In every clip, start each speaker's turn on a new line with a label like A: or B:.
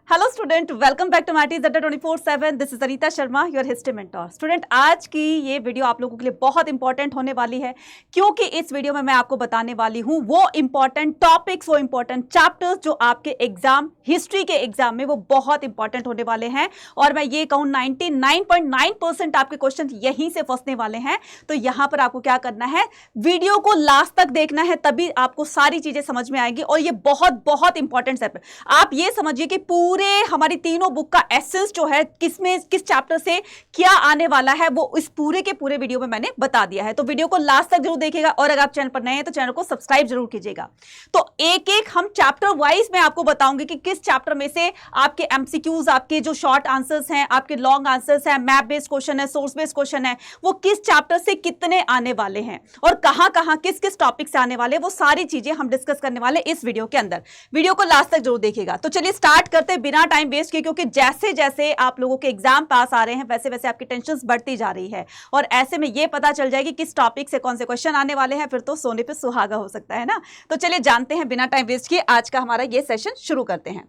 A: Hello student, welcome back to Matty's Adda 24/7। This is Anita Sharma, your history mentor. Student, आज की ये video आप लोगों के लिए बहुत इंपॉर्टेंट होने वाली है, क्योंकि इस वीडियो में मैं आपको बताने वाली हूं वो इंपॉर्टेंट टॉपिक्स, वो इंपॉर्टेंट चैप्टर्स जो आपके एग्जाम, हिस्ट्री के एग्जाम में वो बहुत इंपॉर्टेंट होने वाले हैं। और मैं ये कहूँ 99.9% आपके क्वेश्चन यहीं से फंसने वाले हैं। तो यहां पर आपको क्या करना है, वीडियो को लास्ट तक देखना है, तभी आपको सारी चीजें समझ में आएगी। और ये बहुत बहुत इंपॉर्टेंट है। आप ये समझिए कि पूरे हमारी तीनों बुक का एसेंस जो है, किसमें किस चैप्टर से क्या आने वाला है, वो इस पूरे के पूरे वीडियो में मैंने बता दिया है। तो वीडियो को लास्ट तक जरूर देखिएगा, और अगर आप चैनल पर नए हैं तो चैनल को सब्सक्राइब जरूर कीजिएगा। तो एक एक हम चैप्टर वाइज मैं आपको बताऊंगी कि किस चैप्टर में से आपके एमसीक्यूज, आपके जो शॉर्ट आंसर्स हैं, आपके लॉन्ग आंसर्स हैं, मैप बेस्ड क्वेश्चन है, सोर्स बेस्ड क्वेश्चन है, वो किस चैप्टर से कितने आने वाले हैं और कहां कहां किस किस टॉपिक से आने वाले, वो सारी चीजें हम डिस्कस करने वाले इस वीडियो के अंदर। वीडियो को लास्ट तक जरूर देखिएगा। तो चलिए स्टार्ट करते हैं बिना टाइम वेस्ट किए, क्योंकि जैसे जैसे आप लोगों के एग्जाम पास आ रहे हैं वैसे वैसे आपकी टेंशन बढ़ती जा रही है, और ऐसे में ये पता चल जाएगी किस टॉपिक से कौन से क्वेश्चन आने वाले हैं, फिर तो सोने पे सुहागा हो सकता है ना। तो चलिए जानते हैं बिना टाइम वेस्ट किए, आज का हमारा ये सेशन शुरू करते हैं।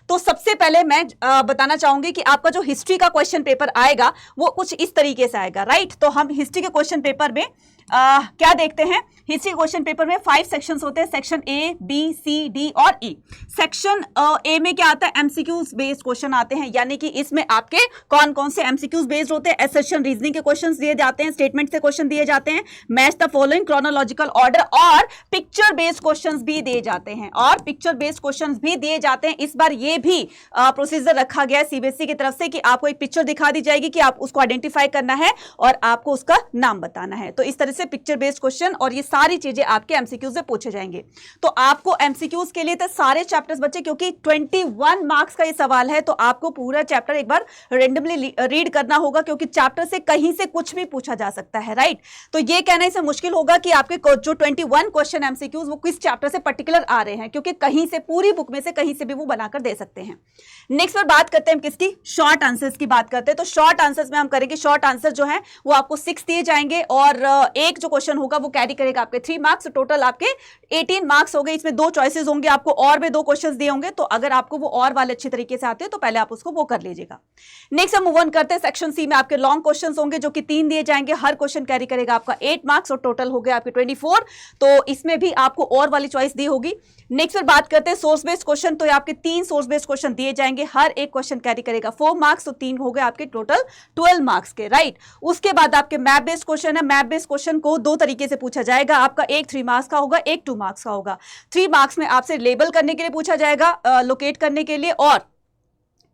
A: तो सबसे पहले मैं बताना चाहूंगी कि आपका जो हिस्ट्री का क्वेश्चन पेपर आएगा वो कुछ इस तरीके से आएगा, राइट। तो हम हिस्ट्री के क्वेश्चन पेपर में क्या देखते हैं, हिस्ट्री क्वेश्चन पेपर में 5 सेक्शंस होते हैं, section A, B, C, D और ई। सेक्शन ए में क्या आता है, एमसीक्यूज बेस्ड क्वेश्चन आते हैं, यानी कि इसमें आपके कौन कौन से एमसीक्यूज बेस्ड होते हैं, असर्शन रीजनिंग के क्वेश्चंस दिए जाते हैं, स्टेटमेंट से क्वेश्चन दिए जाते हैं, match the following chronological order, और पिक्चर बेस्ड क्वेश्चंस भी दिए जाते हैं, इस बार ये भी प्रोसीजर रखा गया है सीबीएसई की तरफ से कि आपको एक पिक्चर दिखा दी जाएगी कि आप उसको आइडेंटिफाई करना है और आपको उसका नाम बताना है। तो इस तरह से पिक्चर बेस्ड क्वेश्चन और ये सारी चीजें आपके एमसीक्यूज से पूछे जाएंगे। तो आपको एमसीक्यूज के लिए तो सारे चैप्टर्स बच्चे, क्योंकि 21 मार्क्स का ये सवाल है, तो आपको पूरा चैप्टर एक बार रेंडमली रीड करना होगा, क्योंकि चैप्टर से कहीं से कुछ भी पूछा जा सकता है, राइट। तो ये कहने से मुश्किल होगा कि आपके जो 21 क्वेश्चन एमसीक्यूज वो किस चैप्टर से पर्टिकुलर आ रहे हैं, क्योंकि कहीं से, पूरी बुक में से कहीं से भी वो बनाकर दे सकते हैं। नेक्स्ट पर बात करते हैं किसकी, शॉर्ट आंसर्स की बात करते हैं। तो शॉर्ट आंसर्स में हम करेंगे, शॉर्ट आंसर जो है वो आपको 6 दिए जाएंगे, और एक जो क्वेश्चन होगा वो कैरी करेगा आपके 3 मार्क्स। टोटल आपके 18 मार्क्स हो गए। इसमें 2 चॉइसेस होंगे, आपको और भी 2 क्वेश्चंस दिए होंगे, तो अगर आपको वो और वाले अच्छे तरीके से आते हैं तो पहले आप उसको वो कर लीजिएगा। नेक्स्ट हम मूव ऑन करते हैं, सेक्शन सी में आपके लॉन्ग क्वेश्चंस होंगे जो कि 3 दिए जाएंगे, हर क्वेश्चन कैरी करेगा आपका 8 मार्क्स, और टोटल हो गए आपके 24। तो इसमें भी आपको और वाली चॉइस दी होगी। नेक्स्ट पर बात करते हैं सोर्स बेस्ड क्वेश्चन। तो आपके 3 सोर्स बेस्ड क्वेश्चन दिए जाएंगे, हर एक क्वेश्चन कैरी करेगा 4 मार्क्स, तो 3 हो गए आपके टोटल 12 मार्क्स के, राइट। उसके बाद आपके मैप बेस्ड क्वेश्चन है। मैप बेस्ड क्वेश्चन को 2 तरीके से पूछा जाएगा, आपका एक 3 मार्क्स का होगा, एक 2 मार्क्स का होगा। 3 मार्क्स में आपसे लेबल करने के लिए पूछा जाएगा, लोकेट करने के लिए, और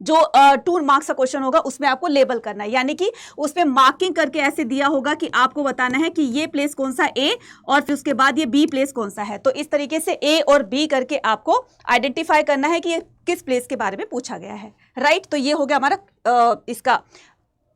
A: जो 2 मार्क्स का क्वेश्चन होगा उसमें आपको लेबल करना है, यानी कि उसमें मार्किंग करके ऐसे दिया होगा कि आपको बताना है कि ये प्लेस कौन सा ए, और फिर उसके बाद ये बी प्लेस कौन सा है। तो इस तरीके से ए और बी करके आपको आइडेंटिफाई करना है कि ये किस प्लेस के बारे में पूछा गया है, राइट। तो ये हो गया हमारा इसका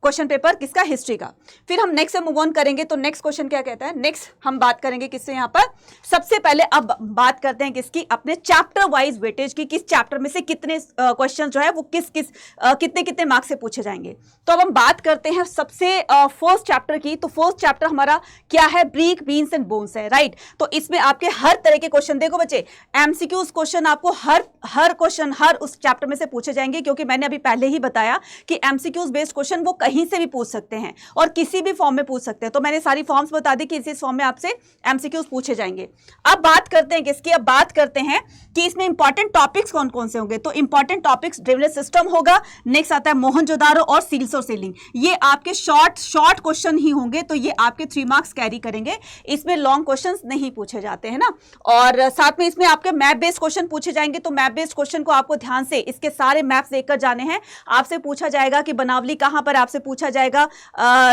A: क्वेश्चन पेपर किसका, हिस्ट्री का। फिर हम नेक्स्ट से मूव ऑन करेंगे। तो नेक्स्ट क्वेश्चन क्या कहता है, नेक्स्ट हम बात करेंगे किससे, यहाँ पर सबसे पहले अब बात करते हैं किसकी, अपने चैप्टर वाइज वेटेज की, किस चैप्टर में से कितने क्वेश्चन जो है वो कितने कितने मार्क्स से पूछे जाएंगे। तो अब हम बात करते हैं सबसे फर्स्ट चैप्टर की। तो फर्स्ट चैप्टर हमारा क्या है, ब्रीक, बीन्स एंड बोन्स है, राइट। तो इसमें आपके हर तरह के क्वेश्चन, देखो बच्चे, एमसीक्यूज क्वेश्चन आपको हर क्वेश्चन हर उस चैप्टर में से पूछे जाएंगे, क्योंकि मैंने अभी पहले ही बताया कि एमसीक्यूज बेस्ड क्वेश्चन वो कहीं से भी पूछ सकते हैं और किसी भी फॉर्म में पूछ सकते हैं। तो मैंने सारी फॉर्म्स बता दी कि इस फॉर्म में आपसे एमसीक्यूज पूछे जाएंगे। अब बात करते हैं किसकी, अब बात करते हैं कि इसमें इंपॉर्टेंट टॉपिक्स कौन कौन से होंगे। तो इंपॉर्टेंट टॉपिक्स ड्रिवलेज सिस्टम होगा, नेक्स्ट आता है मोहनजोदारो और सील्स और सीलिंग। ये आपके शॉर्ट क्वेश्चन ही होंगे, तो ये आपके 3 मार्क्स कैरी करेंगे। इसमें लॉन्ग क्वेश्चन नहीं पूछे जाते हैं ना। और साथ में इसमें आपके मैप बेस्ड क्वेश्चन पूछे जाएंगे। तो मैप बेस्ड क्वेश्चन को आपको ध्यान से इसके सारे मैप्स देखकर जाने हैं। आपसे पूछा जाएगा कि बनावली कहां पर, आपसे पूछा जाएगा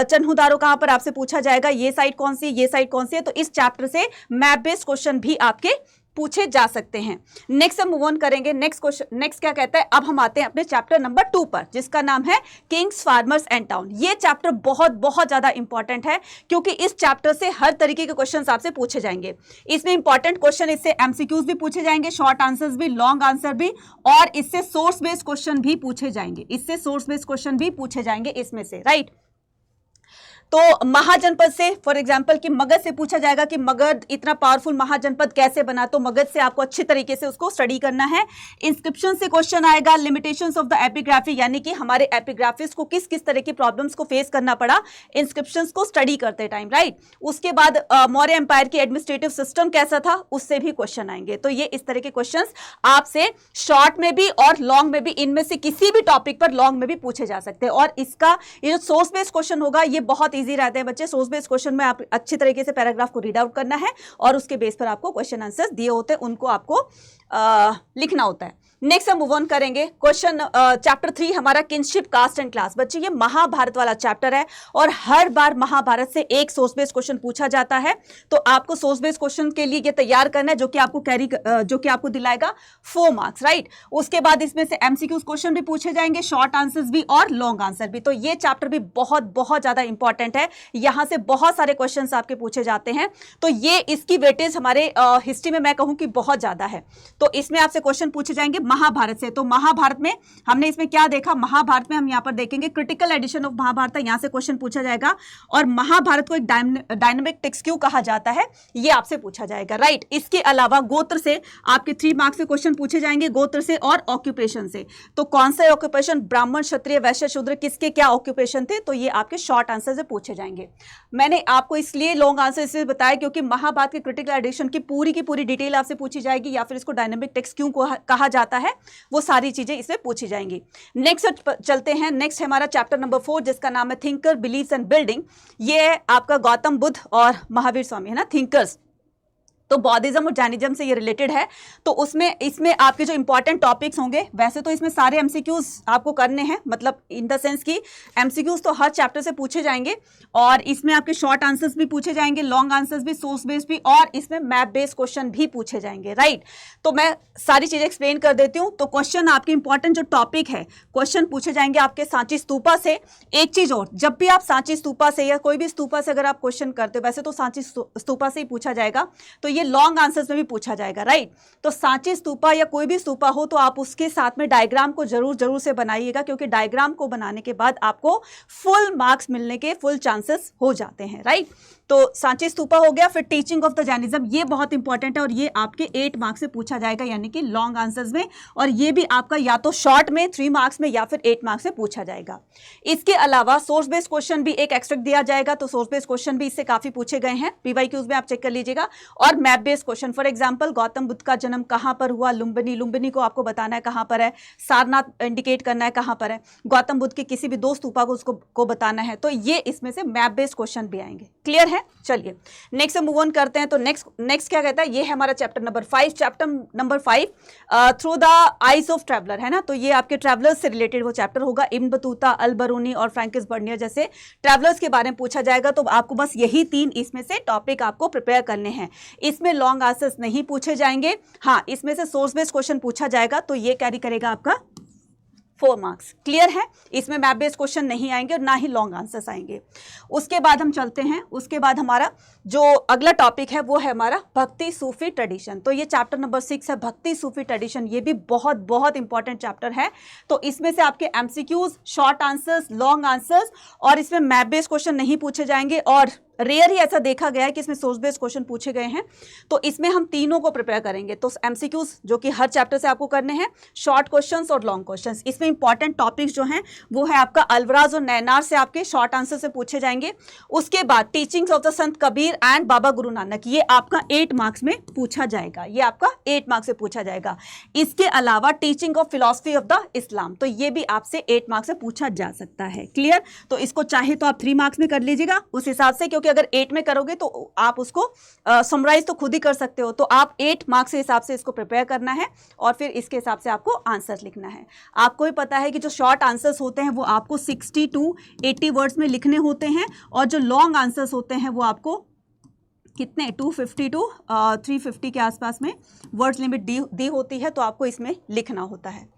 A: चन्हुदारो कहां पर, आपसे पूछा जाएगा ये साइड कौन सी, ये साइड कौन सी है। तो इस चैप्टर से मैप बेस्ड क्वेश्चन भी आपके पूछे जा सकते हैं। नेक्स्ट हम मूव ऑन करेंगे। नेक्स्ट क्वेश्चन, नेक्स्ट क्या कहता है, अब हम आते हैं अपने चैप्टर नंबर 2 पर, जिसका नाम है किंग्स, फार्मर्स एंड टाउन। ये चैप्टर बहुत बहुत ज्यादा इंपॉर्टेंट है, क्योंकि इस चैप्टर से हर तरीके के क्वेश्चंस आपसे पूछे जाएंगे। इसमें इंपॉर्टेंट क्वेश्चन, इससे एमसीक्यूज भी पूछे जाएंगे, शॉर्ट आंसर्स भी, लॉन्ग आंसर भी, और इससे सोर्स बेस्ड क्वेश्चन भी पूछे जाएंगे, इसमें से, राइट। तो महाजनपद से फॉर एग्जांपल कि मगध से पूछा जाएगा कि मगध इतना पावरफुल महाजनपद कैसे बना, तो मगध से आपको अच्छी तरीके से उसको स्टडी करना है। इंस्क्रिप्शन से क्वेश्चन आएगा, लिमिटेशंस ऑफ द एपिग्राफी, यानी कि हमारे एपिग्राफिस्ट को किस किस तरह की प्रॉब्लम्स को फेस करना पड़ा इंस्क्रिप्शंस को स्टडी करते टाइम, राइट। उसके बाद मौर्य एम्पायर की एडमिनिस्ट्रेटिव सिस्टम कैसा था, उससे भी क्वेश्चन आएंगे। तो ये इस तरह के क्वेश्चंस आपसे शॉर्ट में भी और लॉन्ग में भी, इनमें से किसी भी टॉपिक पर लॉन्ग में भी पूछे जा सकते हैं। और इसका ये जो सोर्स बेस्ड क्वेश्चन होगा ये बहुत इजी रहते हैं बच्चे। सोर्स बेस्ड क्वेश्चन में आप अच्छी तरीके से पैराग्राफ को रीड आउट करना है और उसके बेस पर आपको क्वेश्चन आंसर्स दिए होते हैं, उनको आपको लिखना होता है। नेक्स्ट हम मूव ऑन करेंगे। क्वेश्चन चैप्टर 3 हमारा किनशिप कास्ट एंड क्लास। बच्चे ये महाभारत वाला चैप्टर है और हर बार महाभारत से एक सोर्स बेस्ड क्वेश्चन पूछा जाता है। तो आपको सोर्स बेस्ड क्वेश्चन के लिए ये तैयार करना है जो कि आपको दिलाएगा 4 मार्क्स, राइट। उसके बाद इसमें से एमसीक्यूज क्वेश्चन भी पूछे जाएंगे, शॉर्ट आंसर्स भी और लॉन्ग आंसर भी। तो ये चैप्टर भी बहुत बहुत ज्यादा इंपॉर्टेंट है, यहां से बहुत सारे क्वेश्चन आपके पूछे जाते हैं। तो ये इसकी वेटेज हमारे हिस्ट्री में मैं कहूं कि बहुत ज्यादा है। तो इसमें आपसे क्वेश्चन पूछे जाएंगे महाभारत से। तो महाभारत में हमने इसमें क्या देखा, महाभारत में हम यहां पर देखेंगे क्रिटिकल एडिशन ऑफ महाभारत, यहां से क्वेश्चन पूछा जाएगा। और महाभारत को एक डायनामिक टेक्स्ट क्यों कहा जाता है ये आपसे पूछा जाएगा, राइट। इसके अलावा गोत्र से आपके 3 मार्क्स में क्वेश्चन पूछे जाएंगे, गोत्र से और ऑक्यूपेशन से। तो कौन सा ऑक्यूपेशन, ब्राह्मण क्षत्रिय वैश्य शूद्र, किसके क्या ऑक्यूपेशन थे, तो ये आपके शॉर्ट आंसर से पूछे जाएंगे। मैंने आपको इसलिए लॉन्ग आंसर इसलिए बताया क्योंकि महाभारत के क्रिटिकल एडिशन की पूरी डिटेल आपसे पूछी जाएगी, या फिर इसको डायनामिक टेक्स्ट क्यों कहा जाता है, वो सारी चीजें इसमें पूछी जाएंगी। नेक्स्ट चलते हैं। नेक्स्ट हमारा चैप्टर नंबर 4 जिसका नाम है थिंकर, बिलीव्स एंड बिल्डिंग। ये आपका गौतम बुद्ध और महावीर स्वामी है ना, थिंकर्स। तो बौद्धिज्म और जैनिज्म से ये रिलेटेड है। तो इसमें आपके जो इंपॉर्टेंट टॉपिक्स होंगे, वैसे तो इसमें सारे एमसीक्यूज आपको करने हैं, मतलब इन द सेंस कि एमसीक्यूज तो हर चैप्टर से पूछे जाएंगे और इसमें आपके शॉर्ट आंसर्स भी पूछे जाएंगे, लॉन्ग आंसर्स भी, सोर्स बेस्ड भी, और इसमें मैप बेस्ड क्वेश्चन भी पूछे जाएंगे, राइट। तो मैं सारी चीजें एक्सप्लेन कर देती हूँ। तो क्वेश्चन आपके इंपॉर्टेंट जो टॉपिक है, क्वेश्चन पूछे जाएंगे आपके सांची स्तूपा से। एक चीज और, जब भी आप सांची स्तूपा से या कोई भी स्तूपा से अगर आप क्वेश्चन करते हो, वैसे तो सांची स्तूपा से ही पूछा जाएगा, तो ये लॉन्ग आंसर्स में भी पूछा जाएगा, राइट। तो सांची स्तूपा या कोई भी स्तूपा हो तो आप उसके साथ में डायग्राम को जरूर से बनाइएगा, क्योंकि डायग्राम को बनाने के बाद आपको फुल मार्क्स मिलने के फुल चांसेस हो जाते हैं, राइट। तो सांची स्तूपा हो गया। फिर टीचिंग ऑफ द जैनिज्म, ये बहुत इंपॉर्टेंट है और ये आपके 8 मार्क्स से पूछा जाएगा, यानी कि लॉन्ग आंसर्स में, और ये भी आपका या तो शॉर्ट में 3 मार्क्स में या फिर 8 मार्क्स से पूछा जाएगा। इसके अलावा सोर्स बेस्ड क्वेश्चन भी एक एक्स्ट्रैक्ट दिया जाएगा, तो सोर्स बेस्ड क्वेश्चन भी इससे काफी पूछे गए हैं, पीवाईक्यूज में आप चेक कर लीजिएगा। और map based question, for example Gautam Buddha का जन्म कहां पर हुआ, लुम्बिनी को आपको बताना है कहां पर है, सारनाथ इंडिकेट करना है कहां पर है, गौतम बुद्ध के किसी भी 2 स्तूपा को उसको बताना है। तो ये इसमें से मैप बेस्ड क्वेश्चन भी आएंगे। क्लियर है? चलिए नेक्स्ट मूव ऑन करते हैं। तो नेक्स्ट क्या कहता है, ये है हमारा chapter number 5। Chapter number 5 through the eyes of traveller है ना, तो ये आपके ट्रैवलर्स से रिलेटेड वो चैप्टर होगा। इब्न बतूता, अल बरूनी और फ्रैंकिस बर्नियर जैसे ट्रैवलर्स के बारे में पूछा जाएगा। तो आपको बस यही 3 इसमें से टॉपिक आपको प्रिपेयर करने हैं। इसमें लॉन्ग आंसर्स नहीं पूछे जाएंगे, हाँ इसमें से सोर्स बेस्ड क्वेश्चन पूछा जाएगा, तो ये कैरी करेगा आपका 4 मार्क्स। क्लियर है? इसमें मैप बेस्ड क्वेश्चन नहीं आएंगे और ना ही लॉन्ग आंसर्स आएंगे। उसके बाद हम चलते हैं, उसके बाद हमारा जो अगला टॉपिक है वो है हमारा भक्ति सूफी ट्रेडिशन। तो ये चैप्टर नंबर 6 है, भक्ति सूफी ट्रेडिशन। ये भी बहुत बहुत इंपॉर्टेंट चैप्टर है। तो इसमें से आपके MCQs, short answers, long answers, और इसमें मैप बेस्ड क्वेश्चन नहीं पूछे जाएंगे, और रेयर ही ऐसा देखा गया है कि इसमें सोर्स बेस्ड क्वेश्चन पूछे गए हैं। तो इसमें हम तीनों को प्रिपेयर करेंगे। तो एमसीक्यूज जो कि हर चैप्टर से आपको करने हैं, शॉर्ट क्वेश्चंस और लॉन्ग क्वेश्चंस। इसमें इंपॉर्टेंट टॉपिक्स जो हैं वो है आपका अलवराज और नैनार से आपके शॉर्ट आंसर से पूछे जाएंगे। उसके बाद teachings of the Sant Kabir and Baba Guru Nanak, ये आपका 8 मार्क्स में पूछा जाएगा, ये आपका 8 मार्क्स से पूछा जाएगा। इसके अलावा teaching of philosophy of the Islam, तो ये भी आपसे 8 मार्क्स से पूछा जा सकता है। क्लियर? तो इसको चाहे तो आप 3 मार्क्स में कर लीजिएगा उस हिसाब से, क्योंकि अगर 8 में करोगे तो आप उसको समराइज तो खुद ही कर सकते हो। तो आप 8 मार्क्स के हिसाब से इसको प्रिपेयर करना है और फिर इसके हिसाब से आपको आंसर लिखना है। आपको ही पता है कि जो शॉर्ट आंसर्स होते हैं वो आपको 60 to 80 वर्ड्स में लिखने होते हैं, और जो लॉन्ग आंसर्स होते हैं वो आपको कितने 250 टू 350 के आसपास में वर्ड्स लिमिट दी होती है, तो आपको इसमें लिखना होता है।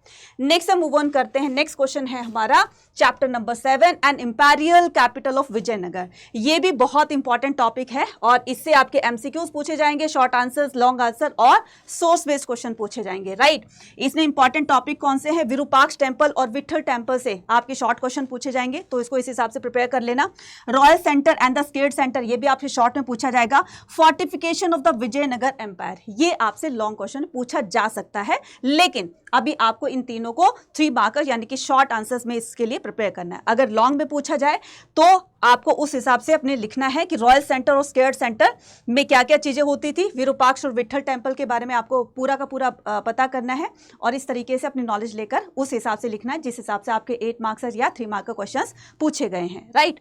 A: नेक्स्ट हम मूव ऑन करते हैं। नेक्स्ट क्वेश्चन है हमारा chapter number 7, an imperial capital of Vijayanagar. ये भी बहुत इंपॉर्टेंट टॉपिक है और इससे आपके एमसीक्यूज पूछे जाएंगे, शॉर्ट आंसर्स, लॉन्ग आंसर और सोर्स बेस्ड क्वेश्चन पूछे जाएंगे, राइट। इसमें इंपॉर्टेंट टॉपिक कौन से हैं? विरूपाक्ष टेम्पल और विट्ठल टेम्पल से आपके शॉर्ट क्वेश्चन पूछे जाएंगे, तो इसको इस हिसाब से प्रिपेयर कर लेना। Royal centre and the sacred centre, ये भी आपसे शॉर्ट में पूछा जाएगा। Fortification of the Vijayanagar empire, ये आपसे लॉन्ग क्वेश्चन पूछा जा सकता है, लेकिन अभी आपको इन तीनों को 3 मार्कर यानी कि शॉर्ट आंसर्स में इसके लिए प्रिपेयर करना है। अगर लॉन्ग में पूछा जाए तो आपको उस हिसाब से अपने लिखना है कि रॉयल सेंटर और स्केट सेंटर में क्या क्या चीजें होती थी, विरूपाक्ष और विट्ठल टेम्पल के बारे में आपको पूरा का पूरा पता करना है और इस तरीके से अपनी नॉलेज लेकर उस हिसाब से लिखना है जिस हिसाब से आपके 8 मार्क्स या 3 मार्क का क्वेश्चंस पूछे गए हैं, राइट।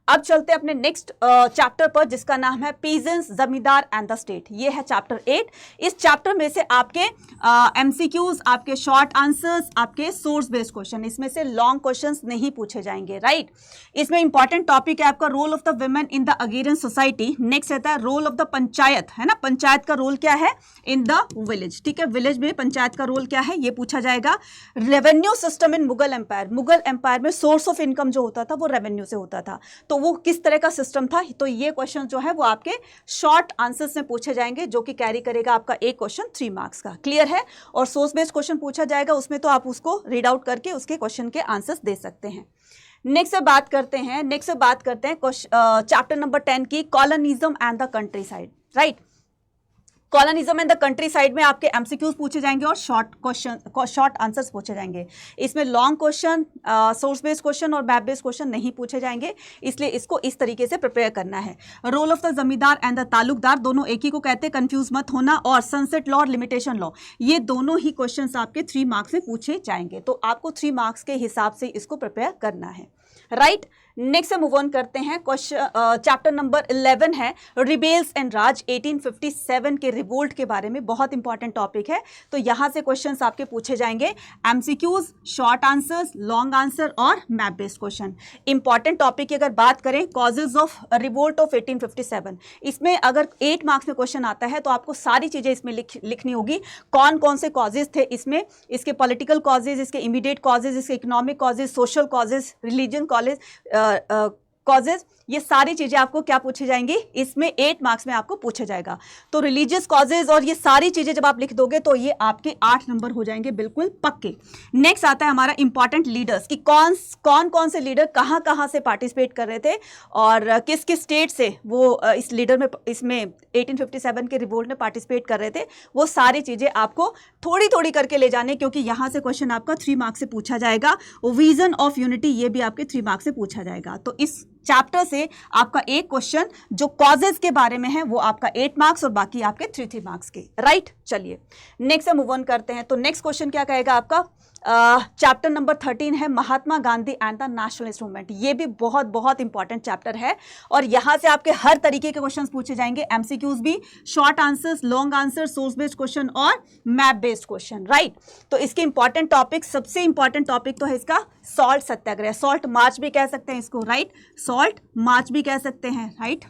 A: अब चलते हैं अपने नेक्स्ट चैप्टर पर जिसका नाम है पीजेंट्स, जमींदार एंड द स्टेट। ये है चैप्टर 8। इस चैप्टर में से आपके एमसीक्यूज, आपके शॉर्ट आंसर्स, आपके सोर्स बेस्ड क्वेश्चन, इसमें से लॉन्ग क्वेश्चंस नहीं पूछे जाएंगे, राइट। इसमें इंपॉर्टेंट टॉपिक है आपका role of the women in the agrarian society. Next रहता है रोल ऑफ द पंचायत, है ना, पंचायत का रोल क्या है इन द विलेज, ठीक है, विलेज में पंचायत का रोल क्या है ये पूछा जाएगा। Revenue system in Mughal empire, Mughal empire में सोर्स ऑफ इनकम जो होता था वो रेवेन्यू से होता था, तो वो किस तरह का सिस्टम था, तो ये क्वेश्चन जो है वो आपके शॉर्ट आंसर्स में पूछे जाएंगे जो कि कैरी करेगा आपका एक क्वेश्चन 3 मार्क्स का, क्लियर है। और सोर्स बेस्ड क्वेश्चन पूछा जाएगा उसमें तो आप उसको रीड आउट करके उसके क्वेश्चन के आंसर्स दे सकते हैं। नेक्स्ट से बात करते हैं चैप्टर नंबर 10 की colonialism and the country side, right. Colonialism and the country side में आपके एमसीक्यूज पूछे जाएंगे और शॉर्ट आंसर्स पूछे जाएंगे। इसमें long question, source based question और मैप बेस्ड क्वेश्चन नहीं पूछे जाएंगे, इसलिए इसको इस तरीके से प्रिपेयर करना है। रोल ऑफ द जमींदार एंड द तालुकदार, दोनों एक ही को कहते हैं, कंफ्यूज मत होना। और सनसेट लॉ और लिमिटेशन लॉ, ये दोनों ही क्वेश्चन आपके 3 मार्क्स में पूछे जाएंगे, तो आपको 3 मार्क्स के हिसाब से इसको प्रिपेयर करना है, राइट। नेक्स्ट मूव ऑन करते हैं। चैप्टर नंबर 11 है रिबेल्स एंड राज, 1857 के रिवोल्ट के बारे में, बहुत इंपॉर्टेंट टॉपिक है। तो यहां से क्वेश्चंस आपके पूछे जाएंगे, MCQs, short answers, long answer और map based question. Important topic की अगर बात करें, कॉजेज ऑफ रिवोल्ट ऑफ 1857, इसमें अगर 8 मार्क्स में क्वेश्चन आता है तो आपको सारी चीजें इसमें लिखनी होगी। कौन कौन से कॉजेज थे इसमें, इसके पॉलिटिकल कॉजेज, इसके इमीडिएट कॉजेज, इसके economic causes, social causes, religion causes, ये सारी चीजें आपको क्या पूछी जाएंगी, इसमें 8 मार्क्स में आपको पूछा जाएगा। तो रिलीजियस कॉजेज और ये सारी चीजें जब आप लिख दोगे तो ये आपके 8 नंबर हो जाएंगे बिल्कुल पक्के। नेक्स्ट आता है हमारा इंपॉर्टेंट लीडर्स कि कौन से लीडर कहां से पार्टिसिपेट कर रहे थे और किस किस स्टेट से वो इस लीडर में, इसमें 1857 के रिवोल्ट में पार्टिसिपेट कर रहे थे। वो सारी चीजें आपको थोड़ी थोड़ी करके ले जाने, क्योंकि यहां से क्वेश्चन आपका 3 मार्क्स से पूछा जाएगा। विजन ऑफ यूनिटी, ये भी आपके 3 मार्क्स से पूछा जाएगा। तो इस चैप्टर से आपका एक क्वेश्चन जो कॉजेज के बारे में है वो आपका 8 मार्क्स और बाकी आपके 3 मार्क्स के, राइट। चलिए नेक्स्ट से मूव ऑन करते हैं। तो नेक्स्ट क्वेश्चन क्या कहेगा आपका, चैप्टर नंबर 13 है Mahatma Gandhi and the nationalist movement. ये भी बहुत बहुत इंपॉर्टेंट चैप्टर है और यहां से आपके हर तरीके के क्वेश्चंस पूछे जाएंगे, एमसीक्यूज भी, short answers, long answer, source based question और मैप बेस्ड क्वेश्चन, राइट। तो इसके इंपॉर्टेंट टॉपिक, सबसे इंपॉर्टेंट टॉपिक तो है इसका सॉल्ट सत्याग्रह, सॉल्ट मार्च भी कह सकते हैं इसको, राइट, सॉल्ट मार्च भी कह सकते हैं, राइट,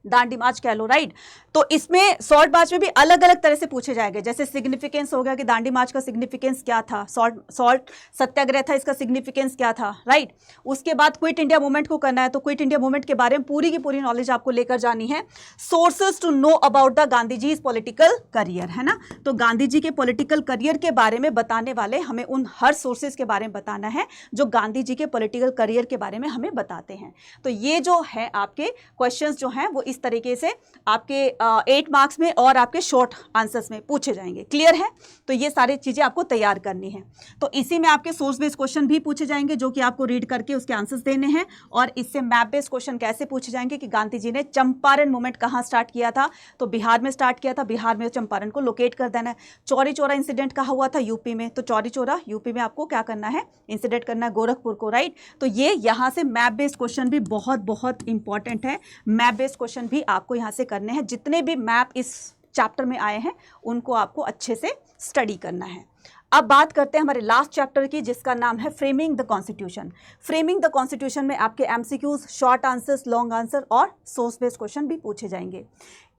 A: दांडी मार्च कह लो, राइट। तो इसमें सॉल्ट मार्च में भी अलग अलग तरह से पूछे जाएंगे, जैसे सिग्निफिकेंस हो गया कि दांडी मार्च का सिग्निफिकेंस क्या था, सॉल्ट सत्याग्रह था, इसका सिग्निफिकेंस क्या था, राइट। उसके बाद क्विट इंडिया मूवमेंट को करना है, तो क्विट इंडिया मूवमेंट के बारे में पूरी की पूरी नॉलेज आपको लेकर जानी है। Sources to know about the Gandhi ji political career, है ना, तो गांधी जी के पॉलिटिकल करियर के बारे में बताने वाले हमें उन हर सोर्सेज के बारे में बताना है जो गांधी जी के पॉलिटिकल करियर के बारे में हमें बताते हैं। तो ये जो है आपके क्वेश्चन जो हैं वो इस तरीके से आपके 8 मार्क्स में और आपके शॉर्ट आंसर्स में पूछे जाएंगे, क्लियर है। तो ये सारी चीजें आपको तैयार करनी है। तो इसी में आपके सोर्स बेस्ड क्वेश्चन भी पूछे जाएंगे जो कि आपको रीड करके उसके आंसर्स देने हैं, और इससे मैप बेस्ड क्वेश्चन कैसे पूछे जाएंगे कि गांधी जी ने चंपारण मूवमेंट कहाँ स्टार्ट किया था, तो बिहार में स्टार्ट किया था, बिहार में चंपारण को लोकेट कर देना है। चौरी चौरा इंसिडेंट कहाँ हुआ था, यूपी में, तो चौरी चौरा यूपी में आपको क्या करना है, इंसिडेंट करना है गोरखपुर को, राइट। तो ये यहाँ से मैप बेस्ड क्वेश्चन भी बहुत बहुत इंपॉर्टेंट है। मैप बेस्ड क्वेश्चन भी आपको यहाँ से करने हैं, जितने भी मैप इस चैप्टर में आए हैं उनको आपको अच्छे से स्टडी करना है। अब बात करते हैं हमारे लास्ट चैप्टर की, जिसका नाम है framing the constitution. Framing the constitution में आपके MCQs, short answers, long answer और सोर्स बेस्ड क्वेश्चन भी पूछे जाएंगे।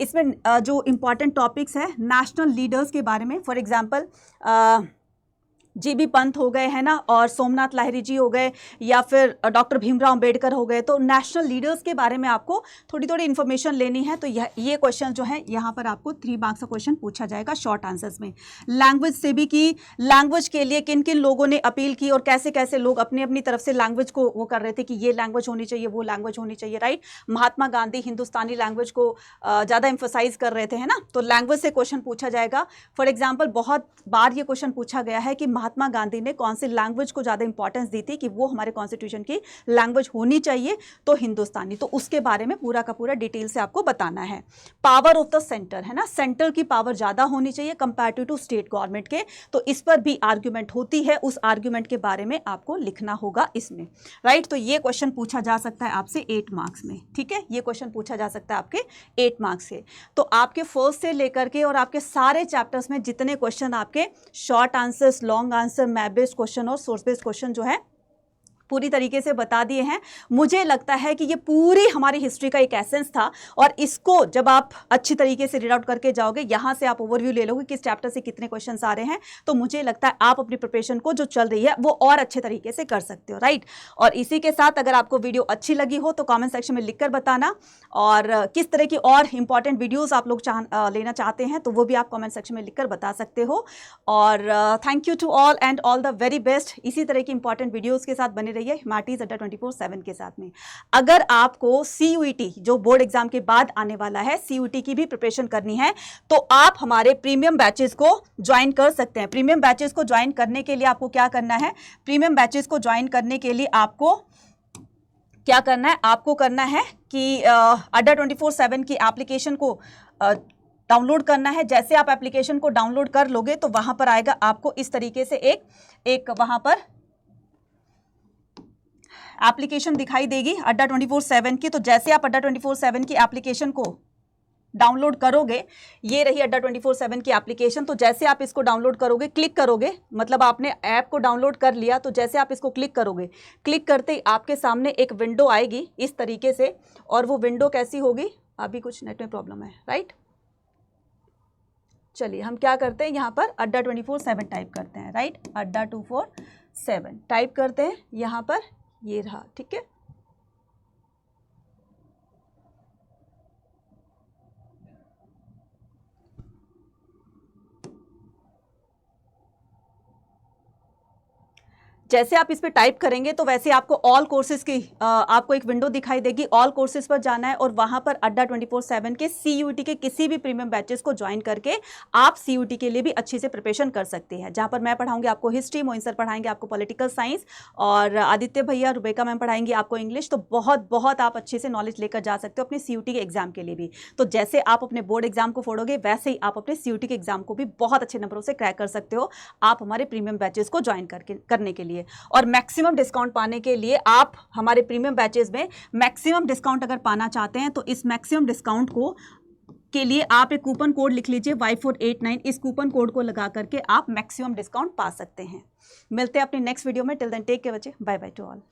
A: इसमें जो इंपॉर्टेंट टॉपिक्स हैं नेशनल लीडर्स के बारे में, फॉर एग्जांपल जीबी पंत हो गए हैं ना, और सोमनाथ लाहिरी जी हो गए, या फिर डॉक्टर भीमराव अंबेडकर हो गए। तो नेशनल लीडर्स के बारे में आपको थोड़ी थोड़ी इन्फॉर्मेशन लेनी है। तो ये क्वेश्चन जो है यहाँ पर आपको 3 मार्क्स का क्वेश्चन पूछा जाएगा शॉर्ट आंसर्स में। लैंग्वेज से भी की, लैंग्वेज के लिए किन किन लोगों ने अपील की और कैसे कैसे लोग अपनी अपनी तरफ से लैंग्वेज को वो कर रहे थे कि ये लैंग्वेज होनी चाहिए, वो लैंग्वेज होनी चाहिए, राइट। महात्मा गांधी हिंदुस्तानी लैंग्वेज को ज़्यादा एम्फोसाइज कर रहे थे, है ना। तो लैंग्वेज से क्वेश्चन पूछा जाएगा। फॉर एग्जाम्पल बहुत बार ये क्वेश्चन पूछा गया है कि महात्मा गांधी ने कौन सी लैंग्वेज को ज़्यादा इंपॉर्टेंस दी थी कि वो हमारे कॉन्स्टिट्यूशन की लैंग्वेज होनी चाहिए, तो हिंदुस्तानी। तो उसके बारे में पूरा का पूरा डिटेल से आपको बताना है। पावर ऑफ द सेंटर, है ना, सेंटर की पावर ज़्यादा होनी चाहिए कंपैरेटिव टू स्टेट गवर्नमेंट के। तो इस पर भी आर्ग्यूमेंट होती है, उस आर्ग्यूमेंट के बारे में आपको लिखना होगा इसमें, राइट। तो ये क्वेश्चन पूछा जा सकता है आपसे 8 मार्क्स में, ठीक है। ये क्वेश्चन पूछा जा सकता है आपके 8 मार्क्स से। तो आपके फर्स्ट से लेकर के और आपके सारे चैप्टर्स में जितने क्वेश्चन आपके short answers, long answer, map based question और सोर्स बेस्ड क्वेश्चन जो है पूरी तरीके से बता दिए हैं। मुझे लगता है कि ये पूरी हमारी हिस्ट्री का एक एसेंस था, और इसको जब आप अच्छी तरीके से रीड आउट करके जाओगे, यहाँ से आप ओवरव्यू ले लोगे किस चैप्टर से कितने क्वेश्चंस आ रहे हैं, तो मुझे लगता है आप अपनी प्रिपरेशन को जो चल रही है वो और अच्छे तरीके से कर सकते हो, राइट। और इसी के साथ अगर आपको वीडियो अच्छी लगी हो तो कॉमेंट सेक्शन में लिखकर बताना, और किस तरह की और इंपॉर्टेंट वीडियोज़ आप लोग लेना चाहते हैं तो वो भी आप कॉमेंट सेक्शन में लिखकर बता सकते हो। और thank you to all and all the very best. इसी तरह की इंपॉर्टेंट वीडियोज़ के साथ बने रहिए हिमाटीज अड्डा 24/7 के साथ में। अगर आपको CUET जो बोर्ड एग्जाम के बाद आने वाला है, CUET की भी प्रिपरेशन करनी है, तो आप हमारे प्रीमियम बैचेस को ज्वाइन कर सकते हैं। प्रीमियम बैचेस को ज्वाइन करने के लिए आपको क्या करना है, प्रीमियम बैचेस को ज्वाइन करने के लिए आपको क्या करना है, आपको करना है कि अड्डा 24/7 की एप्लीकेशन को डाउनलोड करना है। जैसे आप एप्लीकेशन को डाउनलोड कर लोगे तो वहां पर आएगा आपको इस तरीके से एक वहां पर एप्लीकेशन दिखाई देगी अड्डा 24/7 की। तो जैसे आप अड्डा 24/7 की एप्लीकेशन को डाउनलोड करोगे, ये रही अड्डा 24/7 की एप्लीकेशन। तो जैसे आप इसको डाउनलोड करोगे, क्लिक करोगे, मतलब आपने ऐप को डाउनलोड कर लिया, तो जैसे आप इसको क्लिक करोगे, क्लिक करते ही आपके सामने एक विंडो आएगी इस तरीके से। और वो विंडो कैसी होगी, अभी कुछ नेट में प्रॉब्लम है, राइट। चलिए हम क्या करते हैं, यहाँ पर अड्डा 24/7 टाइप करते हैं, राइट। अड्डा 24/7 टाइप करते हैं, यहाँ पर ये रहा, ठीक है। जैसे आप इस पे टाइप करेंगे तो वैसे आपको ऑल कोर्सेज की आपको एक विंडो दिखाई देगी। ऑल कोर्सेज पर जाना है और वहां पर अड्डा 24/7 के CUET के किसी भी प्रीमियम बैचेस को ज्वाइन करके आप CUET के लिए भी अच्छी से प्रिपरेशन कर सकते हैं। जहां पर मैं पढ़ाऊंगी आपको हिस्ट्री, मोइन सर पढ़ाएंगे आपको पॉलिटिकल साइंस, और आदित्य भैया, रुबेका मैम पढ़ाएंगी आपको इंग्लिश। तो बहुत बहुत आप अच्छे से नॉलेज लेकर जा सकते हो अपने CUET के एग्जाम के लिए भी। तो जैसे आप अपने बोर्ड एग्जाम को फोड़ोगे, वैसे ही आप अपने CUET के एग्जाम को भी बहुत अच्छे नंबरों से क्रैक कर सकते हो आप हमारे प्रीमियम बैचेस को ज्वाइन करने के लिए। और मैक्सिमम डिस्काउंट पाने के लिए आप हमारे प्रीमियम बैचेस में मैक्सिमम डिस्काउंट अगर पाना चाहते हैं, तो इस मैक्सिमम डिस्काउंट को के लिए आप एक कूपन कोड लिख लीजिए Y489। इस कूपन कोड को लगा करके आप मैक्सिमम डिस्काउंट पा सकते हैं। मिलते हैं अपने नेक्स्ट वीडियो में। टिल देन टेक केयर बच्चे, बाय बाय टू ऑल।